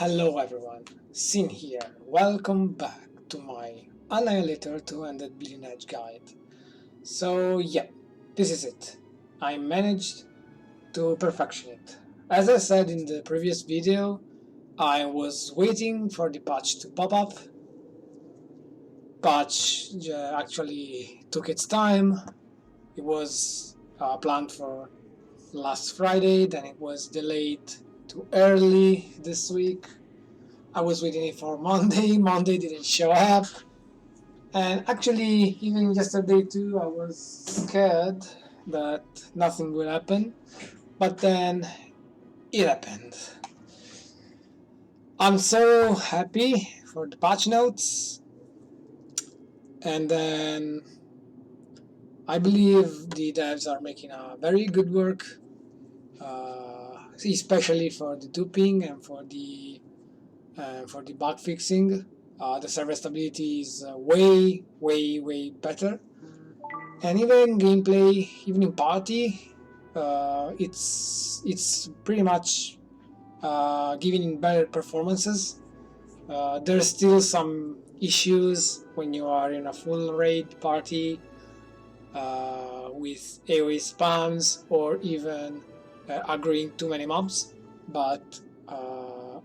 Hello everyone, Sin here. Welcome back to my Annihilator 200 Bleeding Edge guide. So yeah, this is it. I managed to perfection it. As I said in the previous video, I was waiting for the patch to pop up. Patch actually took its time. It was planned for last Friday, then it was delayed to early this week. I was waiting for Monday. Monday didn't show up, and actually even yesterday too I was scared that nothing will happen, but then it happened. I'm so happy for the patch notes, and then I believe the devs are making a very good work, especially for the duping and for the bug fixing. The server stability is way better, and even gameplay, even in party, it's pretty much giving better performances. There's still some issues when you are in a full raid party with AoE spams or even agreeing too many mobs, but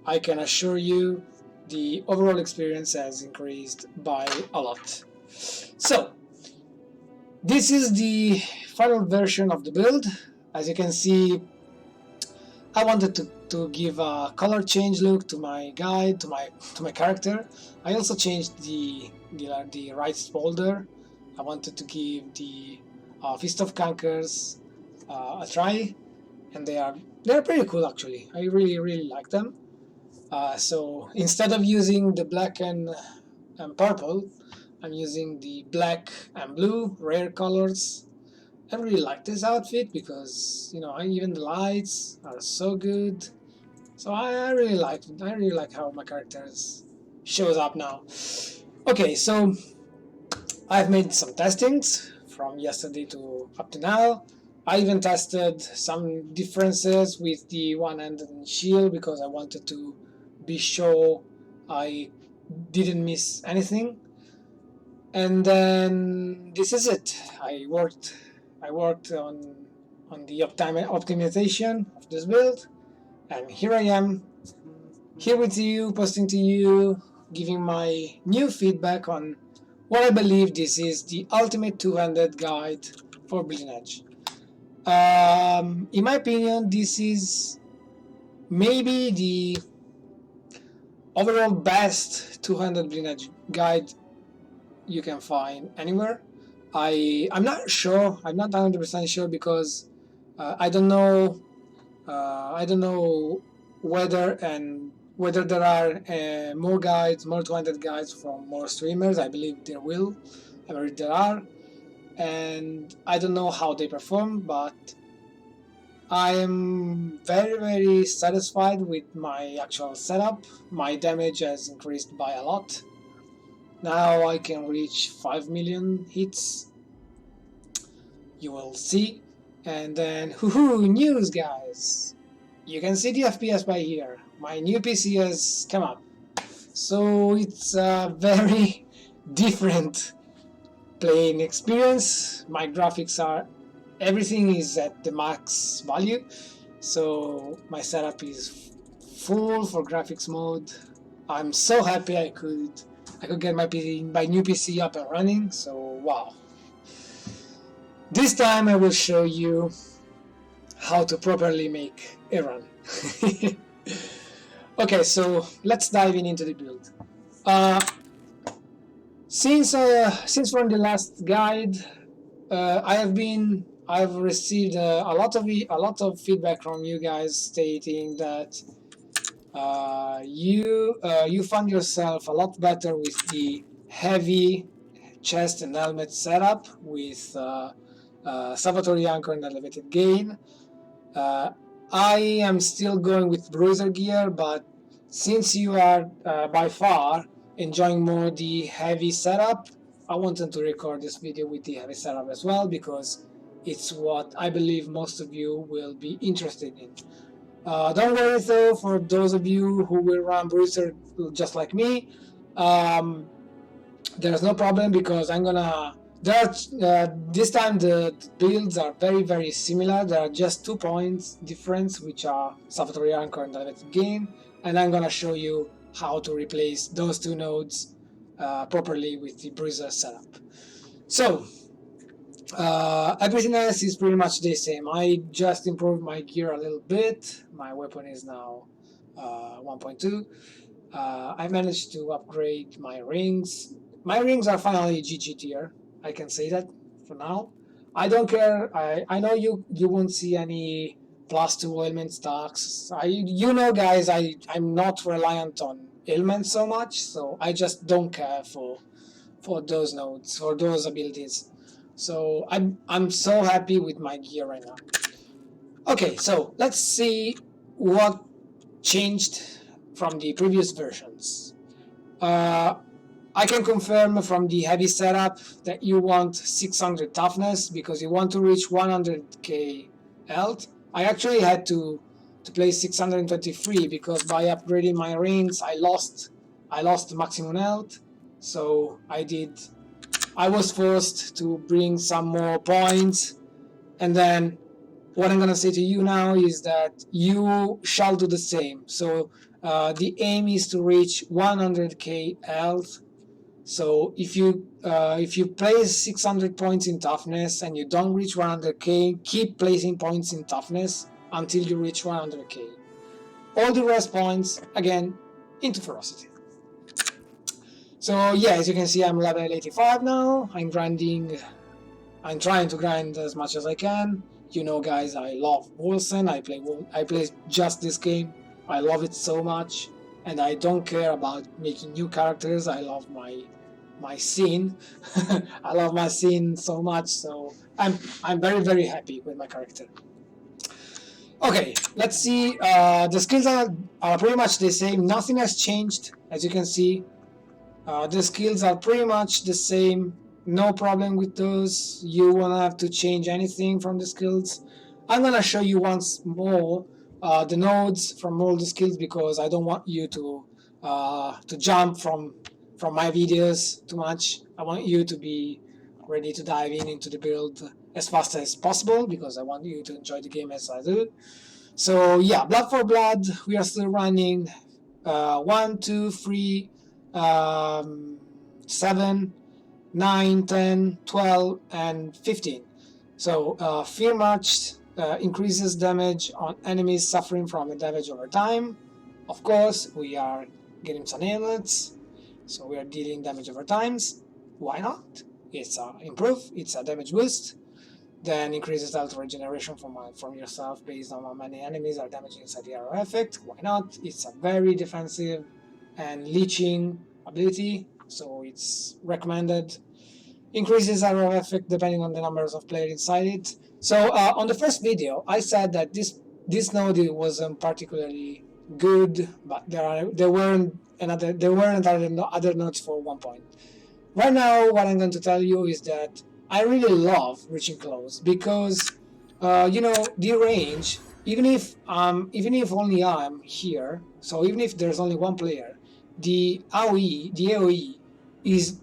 I can assure you the overall experience has increased by a lot. So this is the final version of the build. As you can see, I wanted to give a color change look to my guide, to my character. I also changed the right folder. I wanted to give the Fist of Cankers a try, and they're pretty cool actually. I really like them. So instead of using the black and purple, I'm using the black and blue rare colors. I really like this outfit because, you know, even the lights are so good. So I really like it. I really like how my character shows up now. Okay, so I've made some testings from yesterday to up to now. I even tested some differences with the one-handed shield because I wanted to be sure I didn't miss anything. And then this is it. I worked on the optimization of this build, and here I am, here with you, posting to you, giving my new feedback on what I believe this is the ultimate two-handed guide for Bleeding Edge. In my opinion, this is maybe the overall best two-handed Bleeding Edge guide you can find anywhere. I'm not sure. I'm not 100% sure because I don't know. I don't know whether there are more guides, more 200 guides from more streamers. I believe there will. I believe there are, and I don't know how they perform, but I am very satisfied with my actual setup. My damage has increased by a lot. Now I can reach 5 million hits. You will see. And then, woohoo, news guys! You can see the FPS by here. My new PC has come up. So it's a very different playing experience. My graphics are, everything is at the max value. So my setup is full for graphics mode. I'm so happy I could get my new PC up and running, so wow. This time I will show you how to properly make a run. Okay, so let's dive into the build. Since from the last guide, I've received a lot of feedback from you guys stating that you found yourself a lot better with the heavy chest and helmet setup with salvatory anchor and elevated gain. I am still going with Bruiser gear, but since you are by far enjoying more the heavy setup, I wanted to record this video with the heavy setup as well because it's what I believe most of you will be interested in. Don't worry though, for those of you who will run Bruiser just like me, there's no problem because I'm gonna. This time the builds are very similar. There are just 2 points difference, which are Salvatore Anchor and Dialectic Gain, and I'm gonna show you how to replace those 2 nodes properly with the Bruiser setup. So everything else is pretty much the same. I just improved my gear a little bit. My weapon is now 1.2. I managed to upgrade my rings. My rings are finally GG tier. I can say that for now. I don't care. I know you won't see any +2 ailment stacks. You know, guys, I'm not reliant on ailments so much, so I just don't care for those nodes, for those abilities. So I'm so happy with my gear right now. Okay, so let's see what changed from the previous versions. I can confirm from the heavy setup that you want 600 toughness because you want to reach 100k health. I actually had to play 623 because by upgrading my rings I lost maximum health, so I was forced to bring some more points. And then what I'm gonna say to you now is that you shall do the same. So the aim is to reach 100k health. So if you place 600 points in toughness and you don't reach 100k, keep placing points in toughness until you reach 100k. All the rest points, again, into ferocity. So yeah, as you can see, I'm level 85 now. I'm trying to grind as much as I can. You know, guys, I love Wolcen. I play just this game. I love it so much, and I don't care about making new characters. I love my scene. I love my scene so much, so I'm very happy with my character. Okay, let's see. The skills are pretty much the same. Nothing has changed, as you can see. The skills are pretty much the same. No problem with those. You won't have to change anything from the skills. I'm gonna show you once more the nodes from all the skills because I don't want you to jump from my videos too much. I want you to be ready to dive into the build as fast as possible because I want you to enjoy the game as I do. So yeah, Blood for Blood, we are still running 1, 2, 3, 7, 9, 10, 12, and 15. So Fear March increases damage on enemies suffering from the damage over time. Of course, we are getting some ailments, so we are dealing damage over times. Why not? It's a damage boost. Then increases health regeneration from yourself based on how many enemies are damaged inside the arrow effect. Why not? It's a very defensive and leeching ability, so it's recommended. Increases arrow effect depending on the numbers of players inside it. So on the first video, I said that this node wasn't particularly good, but there weren't other nodes for 1 point. Right now, what I'm going to tell you is that I really love reaching close because the range, even if only I'm here, so even if there's only one player, the AOE is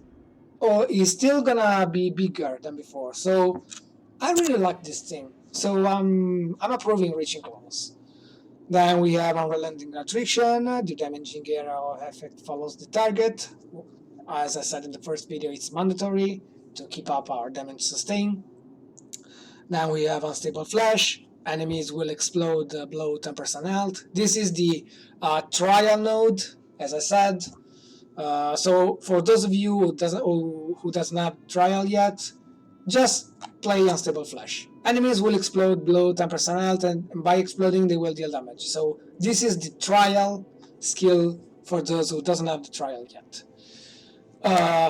still gonna be bigger than before. So I really like this thing. So I'm approving reaching close. Then we have Unrelenting Attrition. The damaging arrow effect follows the target. As I said in the first video, it's mandatory to keep up our damage sustain. Then we have Unstable Flash. Enemies will explode below 10% health. This is the trial node, as I said. So for those of you who doesn't have trial yet, just play Unstable Flash. Enemies will explode below 10% health, and by exploding they will deal damage. So this is the trial skill for those who doesn't have the trial yet.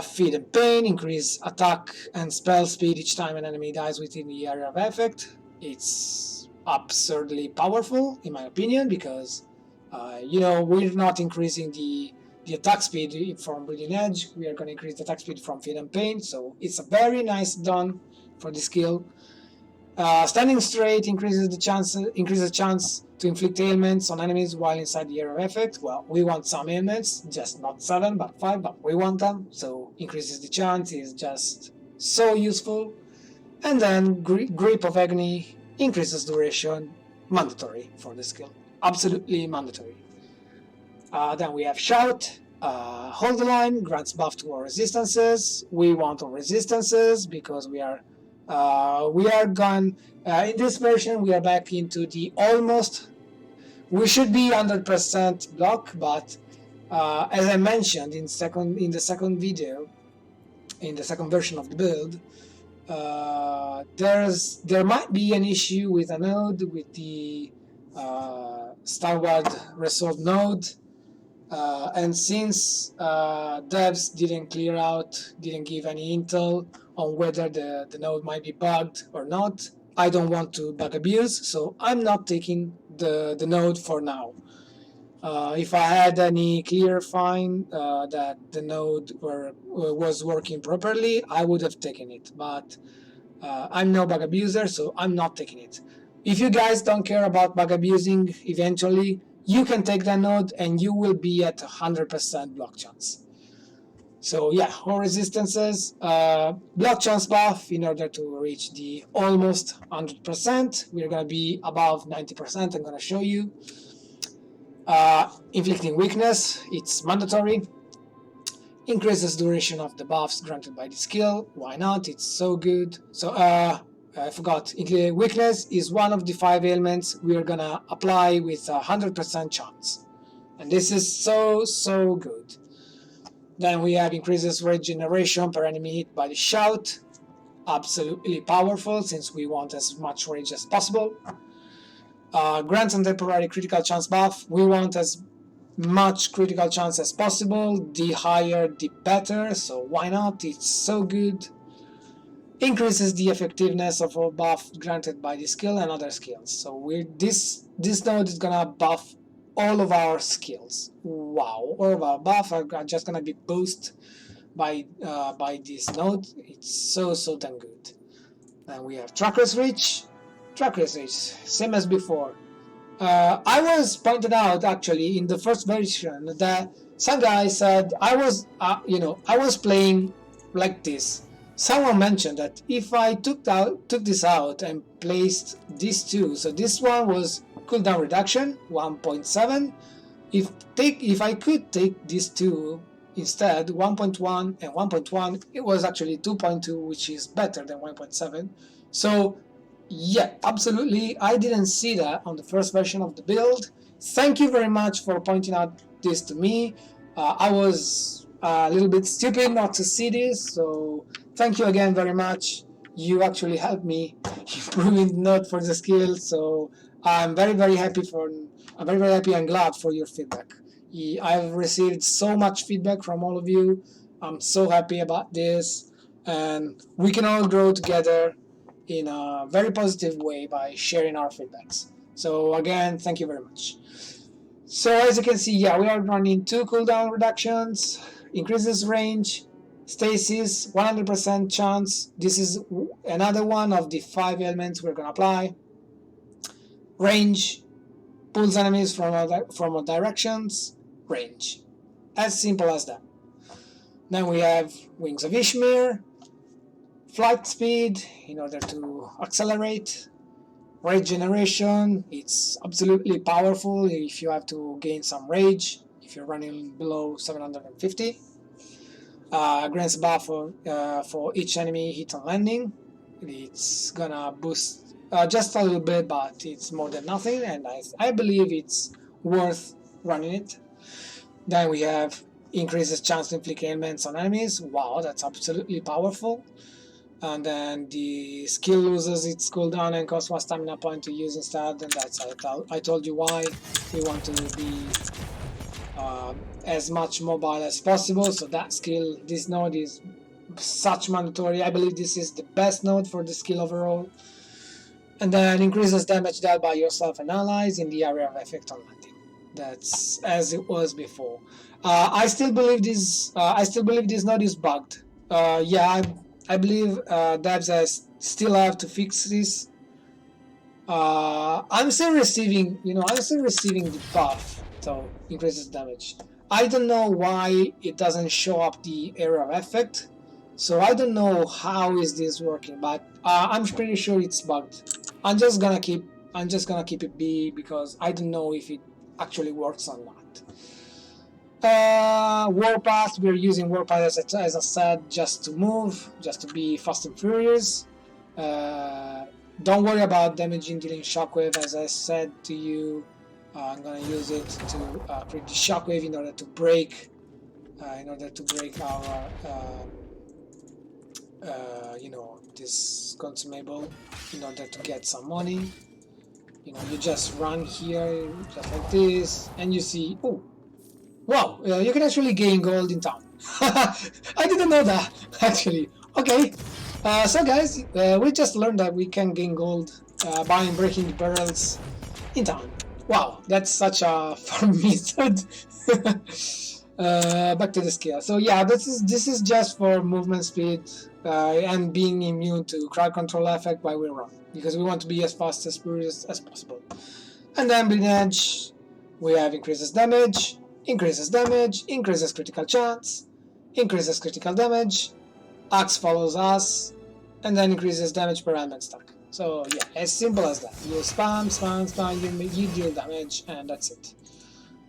Feed and Pain, increase attack and spell speed each time an enemy dies within the area of effect. It's absurdly powerful, in my opinion, because we're not increasing the attack speed from Bleeding Edge. We are going to increase the attack speed from Feed and Pain, so it's a very nice done for the skill. Standing straight increases the chance to inflict ailments on enemies while inside the area of effect. Well, we want some ailments, just not 7 but 5, but we want them, so increases the chance is just so useful. And then Grip of Agony increases duration, mandatory for the skill, absolutely mandatory. Then we have Shout. Hold the line, grants buff to our resistances. We want our resistances because we are gone. In this version, we are back into the almost. We should be 100% block, but as I mentioned in the second video, in the second version of the build, there might be an issue with a node, with the Starward Resolve node. And since devs didn't didn't give any intel on whether the node might be bugged or not, I don't want to bug abuse, so I'm not taking the node for now. If I had any clear find that the node was working properly, I would have taken it, but I'm no bug abuser, so I'm not taking it. If you guys don't care about bug abusing eventually, you can take that node and you will be at 100% block chance. So yeah, all resistances, block chance buff in order to reach the almost 100%. We're going to be above 90%, I'm going to show you. Inflicting weakness, it's mandatory. Increases duration of the buffs granted by the skill. Why not? It's so good. So I forgot. Weakness is one of the 5 ailments we are gonna apply with 100% chance, and this is so good. Then we have increases regeneration per enemy hit by the Shout. Absolutely powerful since we want as much rage as possible. Grants and temporary critical chance buff. We want as much critical chance as possible. The higher the better, so why not? It's so good. Increases the effectiveness of all buff granted by the skill and other skills. So this node is gonna buff all of our skills. Wow, all of our buff are just gonna be boosted by this node. It's so damn good. And we have Tracker's Reach. Tracker's Reach, same as before. I was pointed out actually in the first version that some guy said I was playing like this. Someone mentioned that if I took this out and placed these two, so this one was cooldown reduction 1.7. If I could take these two instead, 1.1 and 1.1, it was actually 2.2, which is better than 1.7. So yeah, absolutely, I didn't see that on the first version of the build. Thank you very much for pointing out this to me. I was a little bit stupid not to see this, so thank you again very much. You actually helped me improving the node for the skill, so I'm very happy and glad for your feedback. I've received so much feedback from all of you. I'm so happy about this, and we can all grow together in a very positive way by sharing our feedbacks. So again, thank you very much. So as you can see, yeah, we are running 2 cooldown reductions, increases range, stasis, 100% chance. This is another one of the 5 elements we're going to apply. Range, pulls enemies from all directions, range. As simple as that. Then we have Wings of Ishmir, flight speed in order to accelerate, regeneration, it's absolutely powerful if you have to gain some rage, if you're running below 750. Grants buff for each enemy hit on landing. It's gonna boost just a little bit, but it's more than nothing, and I believe it's worth running it. Then we have increases chance to inflict ailments on enemies. Wow, that's absolutely powerful. And then the skill loses its cooldown and costs 1 stamina point to use instead, and that's I told you why. We want to be as much mobile as possible, so that skill, this node is such mandatory. I believe this is the best node for the skill overall. And then increases damage dealt by yourself and allies in the area of effect on landing. That's as it was before. I still believe this node is bugged. Yeah, I believe devs still have to fix this. I'm still receiving, I'm still receiving the buff, so increases damage. I don't know why it doesn't show up the area of effect, so I don't know how is this working, but I'm pretty sure it's bugged. I'm just gonna keep it be because I don't know if it actually works or not. Warpath, we're using Warpath as I said, just to move, just to be fast and furious. Don't worry about damaging dealing shockwave, as I said to you. I'm gonna use it to create the shockwave in order to break, our, this consumable, in order to get some money. You just run here, just like this, and you see, oh, wow, you can actually gain gold in town. I didn't know that, actually. Okay, so guys, we just learned that we can gain gold by breaking the barrels in town. Wow, that's such a fun method. Back to the skill. So yeah, this is just for movement speed and being immune to crowd control effect while we run, because we want to be as fast as furious as possible. And then bleeding edge, we have increases damage, increases critical chance, increases critical damage, axe follows us, and then increases damage per element stack. So yeah, as simple as that. You spam, you deal damage, and that's it.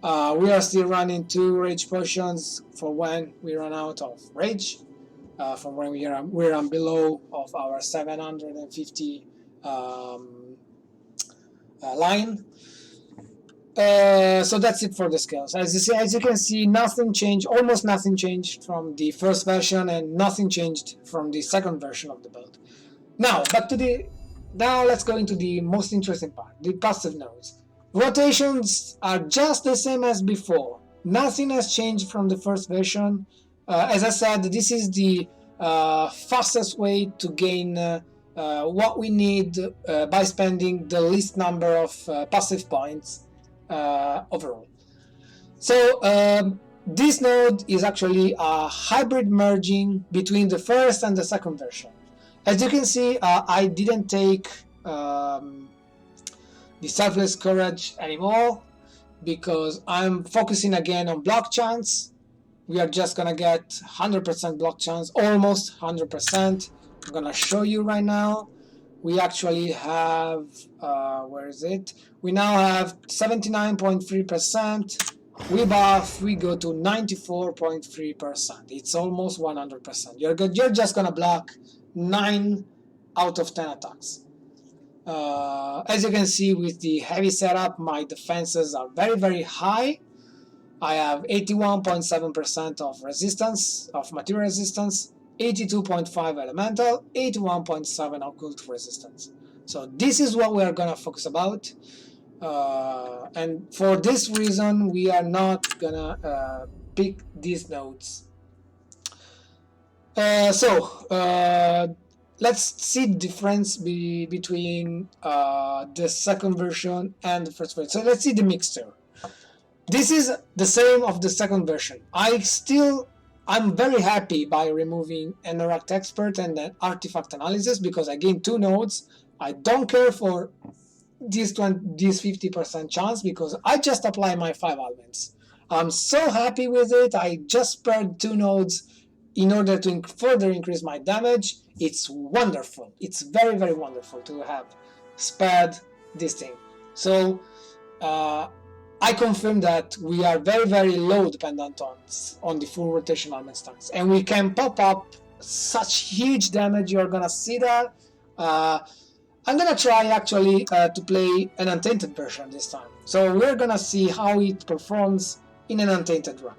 We are still running 2 rage potions for when we run out of rage, from when we run below of our 750 line. So that's it for the skills. As you can see, nothing changed, almost nothing changed from the first version, and nothing changed from the second version of the build. Now let's go into the most interesting part, the passive nodes. Rotations are just the same as before. Nothing has changed from the first version. As I said, this is the fastest way to gain what we need by spending the least number of passive points overall. So this node is actually a hybrid merging between the first and the second version. As you can see, I didn't take the Selfless Courage anymore because I'm focusing again on block chance. We are just gonna get 100% block chance, almost 100%. I'm gonna show you right now. We actually have, where is it? We now have 79.3%. We buff, we go to 94.3%. It's almost 100%. You're just gonna block 9 out of 10 attacks. As you can see, with the heavy setup, my defenses are very, very high. I have 81.7% of resistance, of material resistance, 82.5 elemental, 81.7 occult resistance. So this is what we are gonna focus about. And for this reason, we are not gonna pick these nodes. Let's see the difference between the second version and the first version. So let's see the mixture. This is the same of the second version. I'm very happy by removing Anorak Expert and then Artifact Analysis because I gained 2 nodes. I don't care for this 50% chance because I just apply my 5 elements. I'm so happy with it. I just spared 2 nodes in order to further increase my damage. It's wonderful. It's very, very wonderful to have spared this thing. So I confirm that we are very, very low dependent on the full rotation element stacks, and we can pop up such huge damage. You're gonna see that. I'm gonna try actually to play an Untainted version this time. So we're gonna see how it performs in an Untainted run.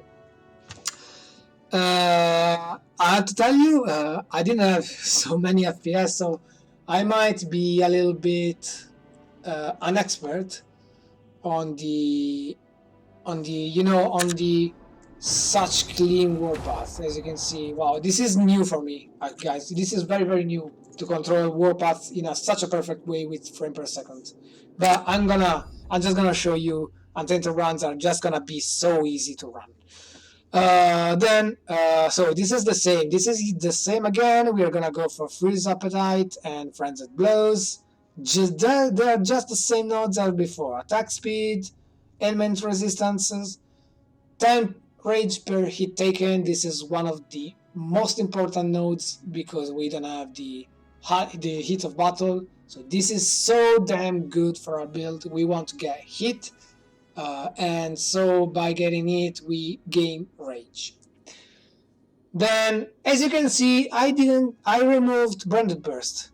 I have to tell you, I didn't have so many FPS, so I might be a little bit an expert on the such clean warpath. As you can see, wow, this is new for me, guys. This is very, very new to control warpath in such a perfect way with frame per second. But I'm just gonna show you. Untainted runs are just gonna be so easy to run. So this is the same. This is the same again. We are gonna go for Freeze Appetite and Frenzied Blows. They're just the same nodes as before. Attack speed, element resistances, time rage per hit taken. This is one of the most important nodes because we don't have the heat of battle. So this is so damn good for our build. We want to get hit, and so by getting it, we gain rage. Then, as you can see, I removed Branded Burst.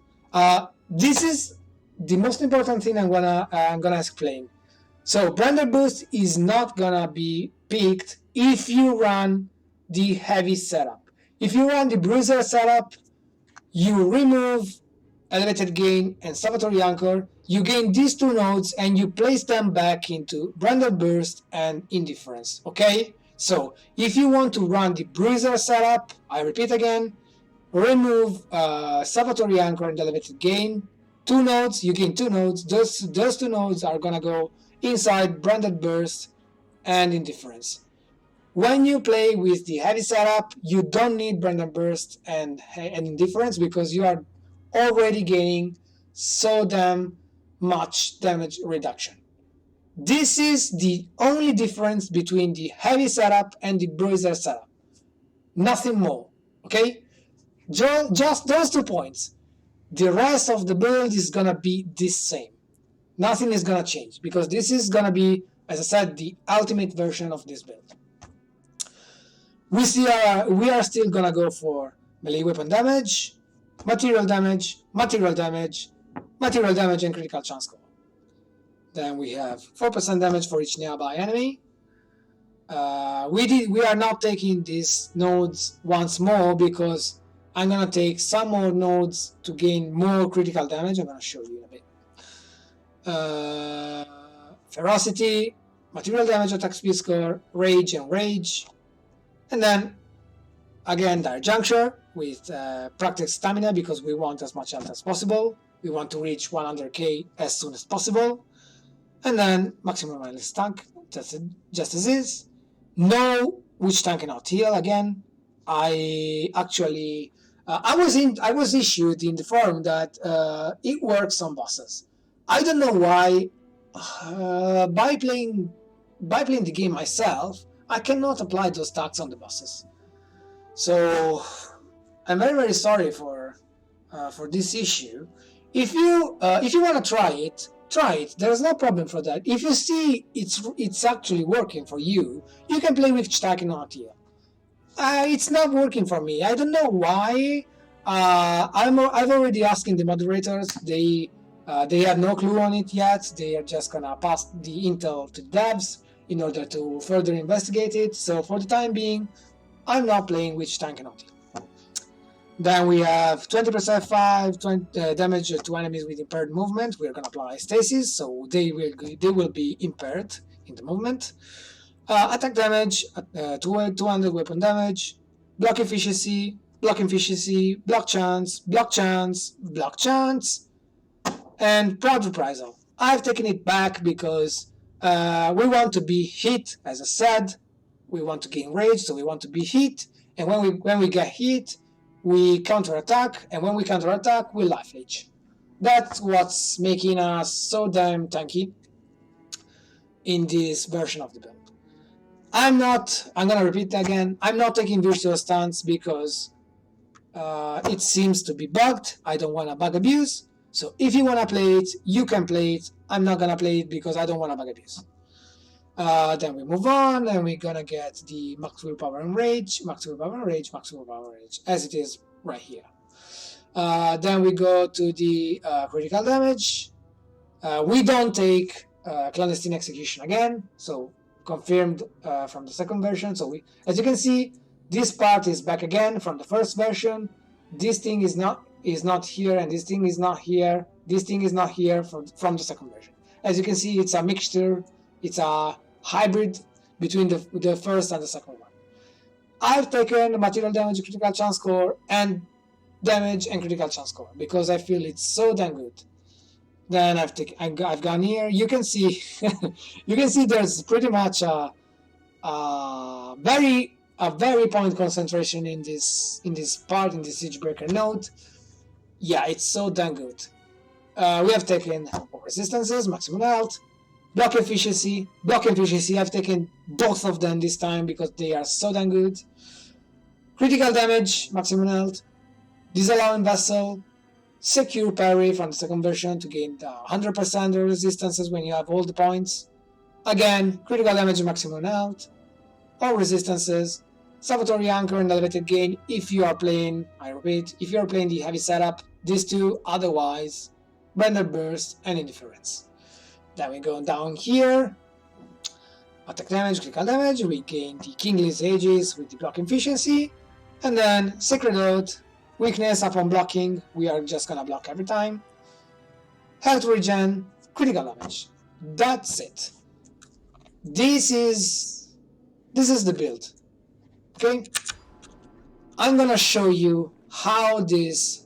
This is the most important thing I'm gonna explain. So Branded Burst is not gonna be picked if you run the heavy setup. If you run the Bruiser setup, you remove Elevated Gain and Salvatory Anchor, you gain these two nodes and you place them back into Branded Burst and Indifference, okay? So, if you want to run the Bruiser setup, I repeat again, remove Salvatory Anchor and Elevated Gain, two nodes, you gain two nodes, those two nodes are gonna go inside Branded Burst and Indifference. When you play with the heavy setup, you don't need Branded Burst and Indifference because you are already gaining so damn much damage reduction. This is the only difference between the heavy setup and the Bruiser setup. Nothing more, okay? Just those 2 points. The rest of the build is gonna be the same. Nothing is gonna change because this is gonna be, as I said, the ultimate version of this build. We are still gonna go for melee weapon damage, material damage, material damage, material damage, and critical chance score. Then we have 4% damage for each nearby enemy. We are not taking these nodes once more because I'm gonna take some more nodes to gain more critical damage. I'm gonna show you in a bit. Ferocity, material damage, attack speed score, rage and rage. And then again Dire Juncture with practice stamina because we want as much health as possible. We want to reach 100k as soon as possible. And then maximum mindless tank, just as is. No witch tank cannot heal again. I actually I was issued in the forum that it works on bosses. I don't know why. By playing the game myself, I cannot apply those stacks on the bosses. So I'm very sorry for this issue. If you want to try it. There's no problem for that. If you see it's actually working for you, you can play with stack and not here. It's not working for me. I don't know why. I've already asking the moderators. They have no clue on it yet. They are just gonna pass the intel to the devs in order to further investigate it. So for the time being, I'm not playing with tank and not. Then we have 20% 5 damage to enemies with impaired movement. We're gonna apply stasis, so they will be impaired in the movement. Attack damage, 200 weapon damage, block efficiency, block chance, and proud reprisal. I've taken it back because we want to be hit, as I said. We want to gain rage, so we want to be hit. And when we get hit, we counterattack, and when we counterattack, we life leech. That's what's making us so damn tanky in this version of the build. I'm gonna repeat again, I'm not taking virtual stance because it seems to be bugged. I don't want to bug abuse. So if you want to play it, you can play it. I'm not gonna play it because I don't want to bug abuse. Then we move on, and we're gonna get the max willpower and rage, as it is right here. Then we go to the critical damage. We don't take clandestine execution again, so confirmed from the second version. So as you can see, this part is back again from the first version. This thing is not here, and this thing is not here. This thing is not here from the second version. As you can see, it's a mixture. It's a hybrid between the first and the second one. I've taken material damage, critical chance score, and damage and critical chance score because I feel it's so damn good. Then I've gone here. You can see there's pretty much a very point concentration in this part, in this Siegebreaker node. Yeah, it's so damn good. We have taken resistances, maximum health, block efficiency. Block efficiency, I've taken both of them this time because they are so damn good. Critical damage, maximum health, disallowing vessel, secure parry from the second version to gain the 100% of resistances when you have all the points. Again, critical damage, maximum health, all resistances, salvatory anchor and elevated gain if you are playing, I repeat, if you are playing the heavy setup, these two, otherwise, render burst and indifference. Then we go down here, attack damage, critical damage, we gain the Kingly's Aegis with the block efficiency, and then Sacred Oath, weakness upon blocking, we are just gonna block every time, health regen, critical damage. That's it. This is the build. Okay? I'm gonna show you how this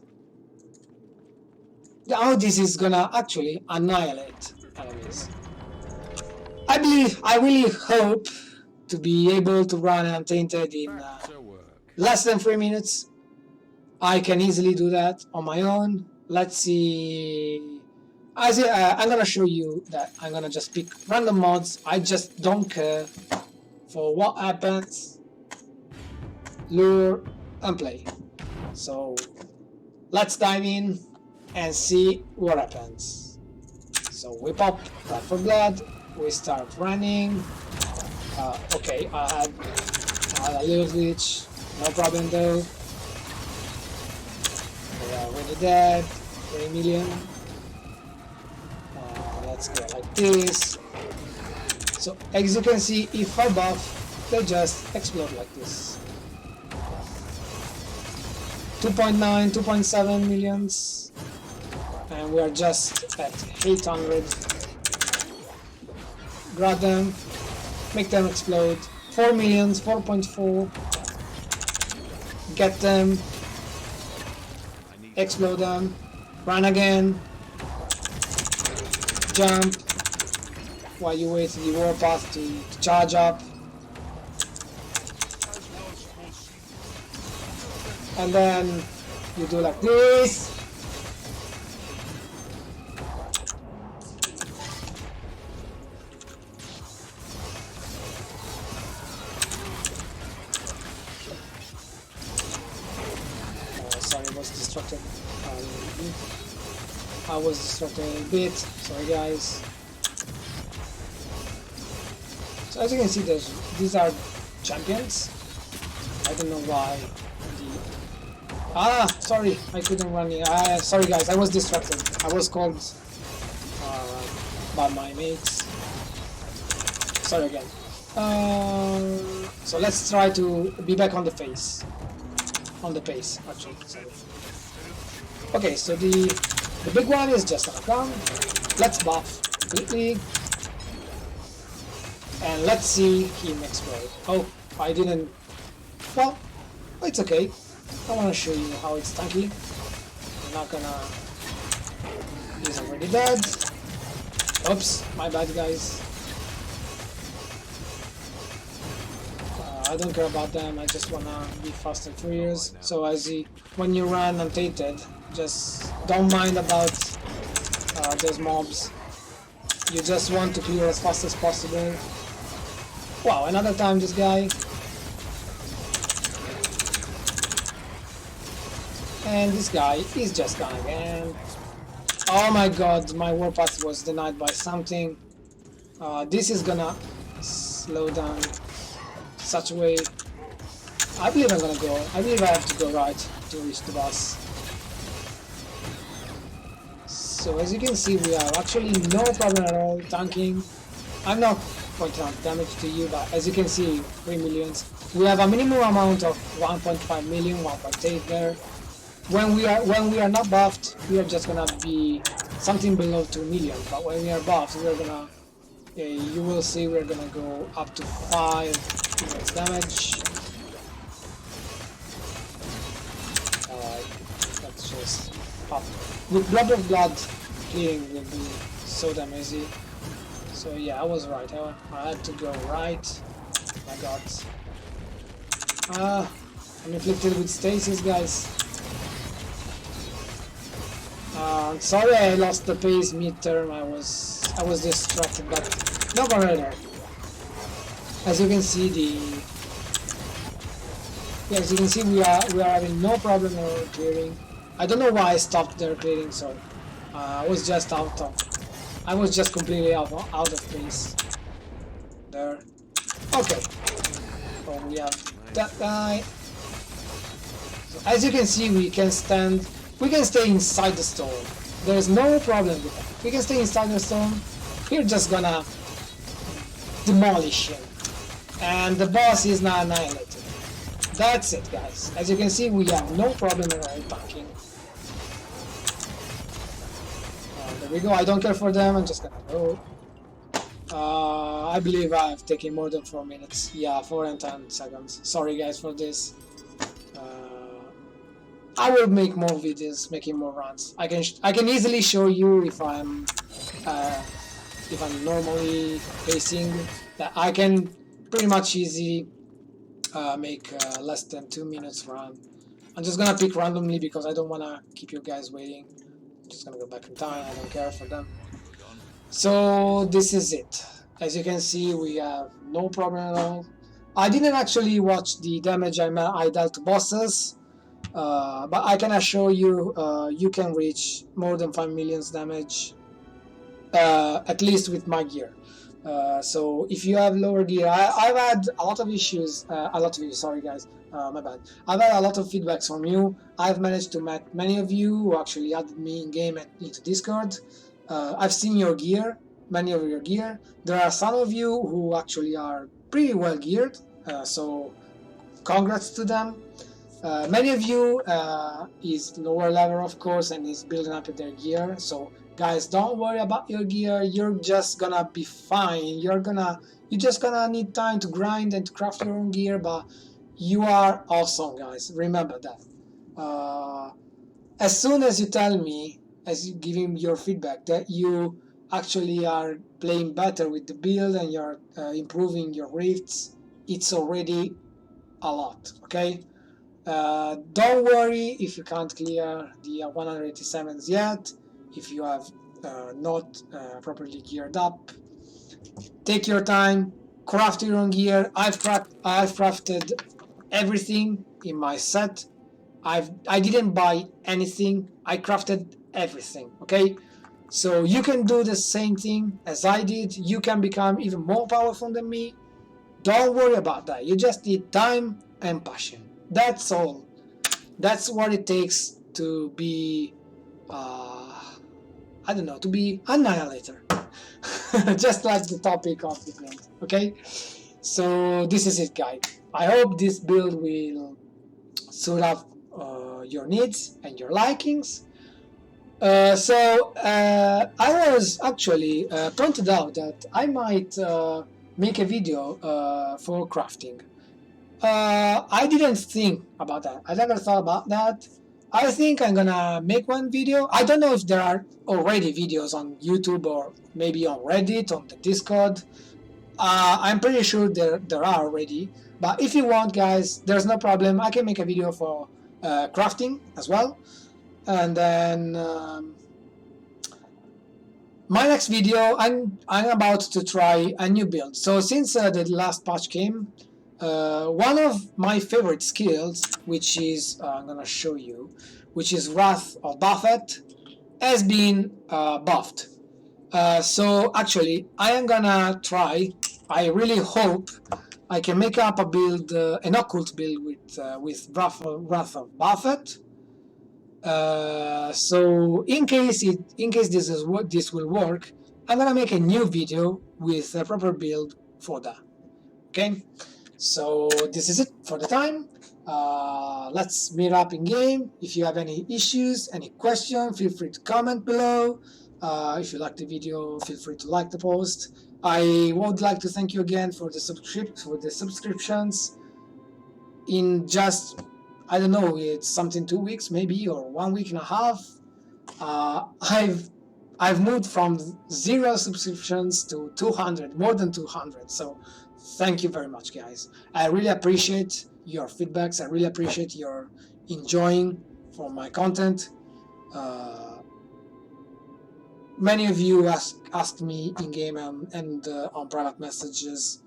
is gonna actually annihilate enemies. I really hope to be able to run Untainted in less than 3 minutes. I can easily do that on my own. Let's see. I'm gonna show you that I'm gonna just pick random mods. I just don't care for what happens. Lure and play. So let's dive in and see what happens. So we pop Blood for Blood. We start running. Okay, I had a little glitch. No problem though. We are already dead. 3 million. Let's go like this. So as you can see, if I buff, they just explode like this. 2.9, 2.7 millions, and we are just at 800. Grab them, make them explode. 4 millions, 4.4. Get them, explode them, run again. Jump while you wait for the warpath to charge up, and then you do like this. Sorry, I was distracted. I was distracted a bit, sorry guys. So as you can see, these are champions. I don't know why. Sorry, I couldn't run it. Sorry guys, I was distracted. I was called by my mates. Sorry again. So let's try to be back on the pace. Actually. Sorry. Okay, so the big one is just gonna come. Let's buff quickly. And let's see him explode. Oh, I didn't... Well, it's okay. I want to show you how it's tanky. I'm not gonna... He's already dead. Oops, my bad guys. I don't care about them, I just wanna be fast and furious. So when you run Untainted, just don't mind about those mobs. You just want to clear as fast as possible. Wow, another time this guy. And this guy is just gone again. Oh my god, my warpath was denied by something. This is gonna slow down such a way. I believe I'm gonna go. I believe I have to go right to reach the boss. So as you can see, we are actually no problem at all tanking. I'm not pointing out damage to you, but as you can see, 3 millions. We have a minimum amount of 1.5 million, 1.8 there. When we are not buffed, we are just gonna be something below 2 million. But when we are buffed, we are gonna, you will see, we're gonna go up to 5 million damage. Let's just pop. With Blood of Blood, clearing will be so damn easy. So yeah, I was right. I had to go right. I got. I'm inflicted with stasis, guys. Sorry I lost the pace mid-term, I was distracted, but no matter. As you can see as you can see we are having no problem on clearing. I don't know why I stopped their clearing, so I was just completely out of pace there. Okay. So we have that guy. So as you can see, we can stay inside the storm. There's no problem with that. We can stay inside the storm. We're just gonna demolish him. And the boss is now annihilated. That's it, guys. As you can see, we have no problem at all tanking. There we go. I don't care for them. I'm just gonna go. I believe I've taken more than 4 minutes. Yeah, 4 and 10 seconds. Sorry guys for this. I will make more videos, making more runs. I can easily show you if I'm normally pacing. That I can pretty much easily make less than 2 minutes run. I'm just gonna pick randomly because I don't wanna keep you guys waiting. I'm just gonna go back in time. I don't care for them. So this is it. As you can see, we have no problem at all. I didn't actually watch the damage I dealt to bosses, but I can assure you, you can reach more than 5 million damage, at least with my gear. So if you have lower gear, I've had a lot of issues, sorry guys, my bad. I've had a lot of feedbacks from you. I've managed to meet many of you who actually added me in game and into Discord. I've seen your gear, many of your gear. There are some of you who actually are pretty well geared, so congrats to them. Many of you is lower level, of course, and is building up their gear. So guys, don't worry about your gear. You're just gonna be fine. You're just gonna need time to grind and to craft your own gear, but you are awesome, guys. Remember that. As soon as you tell me, as you give him your feedback, that you actually are playing better with the build and you're improving your rifts, it's already a lot, okay? Don't worry if you can't clear the 187s yet, if you have not properly geared up. Take your time, craft your own gear. I've crafted everything in my set. I didn't buy anything, I crafted everything, okay? So you can do the same thing as I did. You can become even more powerful than me. Don't worry about that. You just need time and passion. That's all. That's what it takes to be, I don't know, to be Annihilator. Just like the topic of the build, okay? So this is it, guys. I hope this build will suit up your needs and your likings. I was actually pointed out that I might make a video for crafting. I didn't think about that. I never thought about that. I think I'm gonna make one video. I don't know if there are already videos on YouTube or maybe on Reddit, on the Discord. I'm pretty sure there are already. But if you want, guys, there's no problem. I can make a video for crafting as well. And then my next video, I'm about to try a new build. So since the last patch came, one of my favorite skills, which is I'm gonna show you, which is Wrath of Buffet, has been buffed. So actually, I am gonna try. I really hope I can make up a build, an occult build with Wrath of Buffet. So in case this will work, I'm gonna make a new video with a proper build for that. Okay, so this is it for the time. Let's meet up in game. If you have any issues, any questions, feel free to comment below. If you like the video, feel free to like the post. I would like to thank you again for the subscriptions. In just, I don't know, it's something 2 weeks maybe, or 1 week and a half. I've moved from 0 subscriptions to 200, more than 200. So thank you very much, guys. I really appreciate your feedbacks. I really appreciate your enjoying for my content. many of you asked me in game and on private messages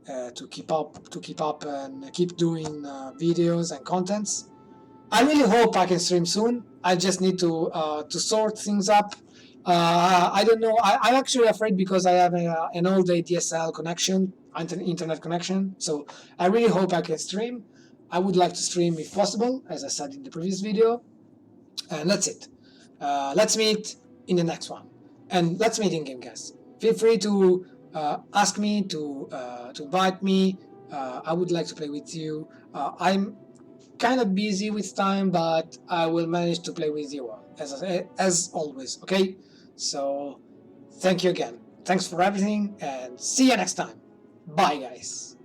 to keep up and keep doing videos and contents. I really hope I can stream soon. I just need to sort things up. I don't know. I'm actually afraid because I have an old ADSL connection, internet connection. So I really hope I can stream. I would like to stream if possible, as I said in the previous video. And that's it. Let's meet in the next one. And let's meet in game, guys. Feel free to ask me, to invite me. I would like to play with you. I'm kind of busy with time, but I will manage to play with you as always, okay? So thank you again. Thanks for everything, and see you next time. Bye, guys.